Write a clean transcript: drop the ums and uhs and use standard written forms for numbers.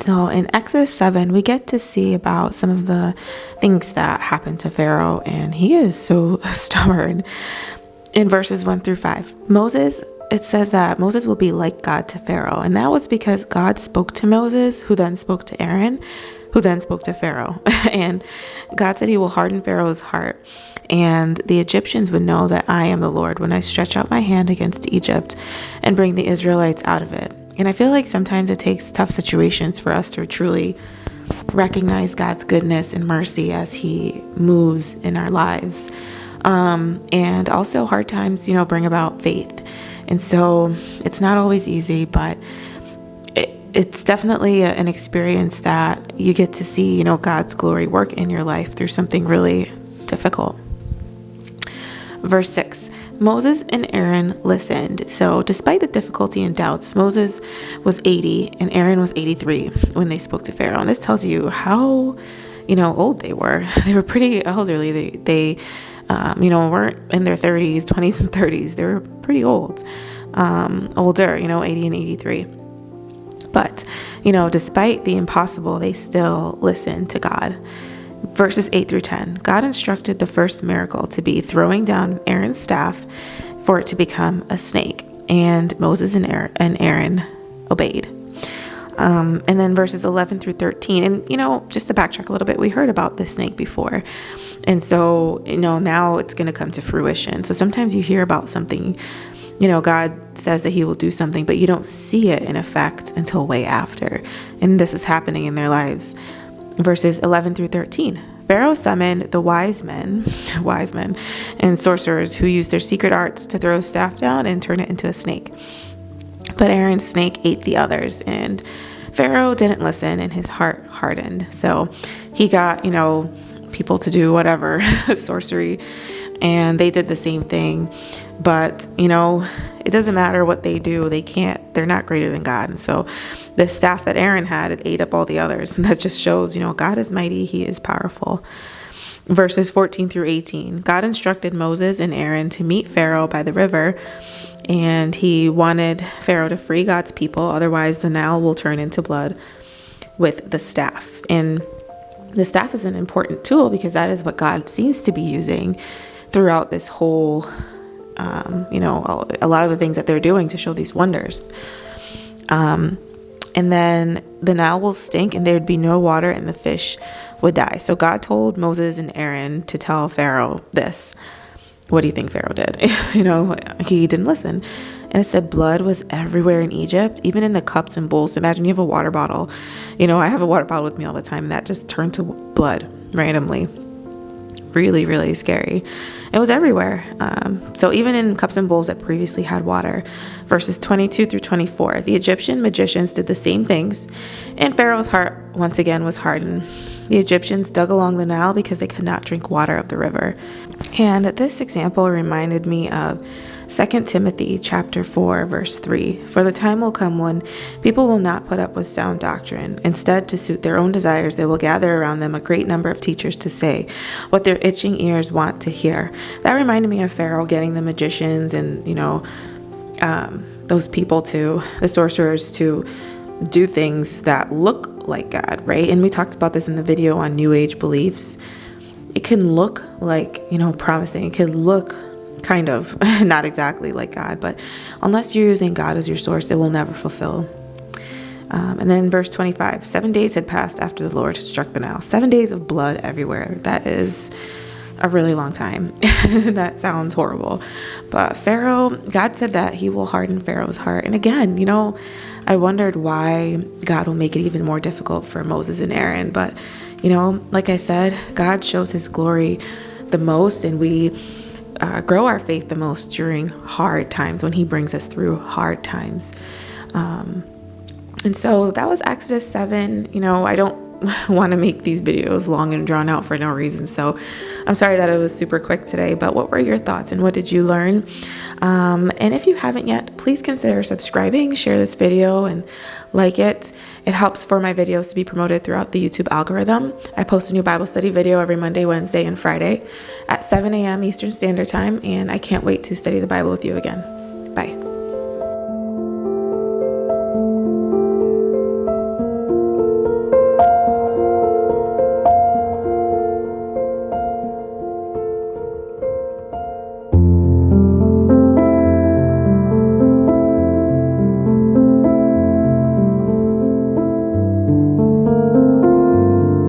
So in Exodus 7, we get to see about some of the things that happened to Pharaoh, and he is so stubborn. In verses 1 through 5, it says that Moses will be like God to Pharaoh. And that was because God spoke to Moses, who then spoke to Aaron, who then spoke to Pharaoh. And God said he will harden Pharaoh's heart. And the Egyptians would know that I am the Lord when I stretch out my hand against Egypt and bring the Israelites out of it. And I feel like sometimes it takes tough situations for us to truly recognize God's goodness and mercy as he moves in our lives. And also hard times, bring about faith. And so it's not always easy, but it's definitely an experience that you get to see, God's glory work in your life through something really difficult. Verse 6, Moses and Aaron listened. So despite the difficulty and doubts, Moses was 80 and Aaron was 83 when they spoke to Pharaoh. And this tells you how, old they were. They were pretty elderly. They weren't in their 30s, 20s and 30s. They were pretty old, older, 80 and 83. But, despite the impossible, they still listened to God. Verses 8 through 10, God instructed the first miracle to be throwing down Aaron's staff for it to become a snake. And Moses and Aaron obeyed. And then verses 11 through 13, and, just to backtrack a little bit, we heard about the snake before. And so, now it's going to come to fruition. So sometimes you hear about something, God says that he will do something, but you don't see it in effect until way after. And this is happening in their lives. Verses 11 through 13, Pharaoh summoned the wise men and sorcerers who used their secret arts to throw a staff down and turn it into a snake. But Aaron's snake ate the others, and Pharaoh didn't listen, and his heart hardened. So he got, people to do whatever, sorcery, and they did the same thing. But, it doesn't matter what they do. They're not greater than God. And so the staff that Aaron had, it ate up all the others. And that just shows, God is mighty. He is powerful. Verses 14 through 18, God instructed Moses and Aaron to meet Pharaoh by the river. And he wanted Pharaoh to free God's people. Otherwise, the Nile will turn into blood with the staff. And the staff is an important tool because that is what God seems to be using throughout this whole, a lot of the things that they're doing to show these wonders. And then the Nile will stink and there would be no water and the fish would die. So God told Moses and Aaron to tell Pharaoh this. What do you think Pharaoh did? He didn't listen. And it said blood was everywhere in Egypt, even in the cups and bowls. So imagine you have a water bottle. I have a water bottle with me all the time, and that just turned to blood randomly. Really, really scary. It was everywhere. So even in cups and bowls that previously had water. Verses 22 through 24, the Egyptian magicians did the same things, and Pharaoh's heart once again was hardened. The Egyptians dug along the Nile because they could not drink water of the river. And this example reminded me of 2 Timothy chapter 4, verse 3. For the time will come when people will not put up with sound doctrine. Instead, to suit their own desires, they will gather around them a great number of teachers to say what their itching ears want to hear. That reminded me of Pharaoh getting the magicians and, those people the sorcerers to do things that look like God, right? And we talked about this in the video on New Age beliefs. It can look like, promising. It could look kind of not exactly like God, but unless you're using God as your source, it will never fulfill. And then verse 25, 7 days had passed after the Lord had struck the Nile. 7 days of blood everywhere. That is a really long time. That sounds horrible. But Pharaoh, God said that he will harden Pharaoh's heart. And again, I wondered why God will make it even more difficult for Moses and Aaron. But, like I said, God shows his glory the most, and we grow our faith the most during hard times, when he brings us through hard times. And so that was Exodus 7. I don't want to make these videos long and drawn out for no reason. So I'm sorry that it was super quick today, but what were your thoughts and what did you learn? And if you haven't yet, please consider subscribing, share this video and like it. It helps for my videos to be promoted throughout the YouTube algorithm. I post a new Bible study video every Monday, Wednesday, and Friday at 7 a.m. Eastern Standard Time, and I can't wait to study the Bible with you again.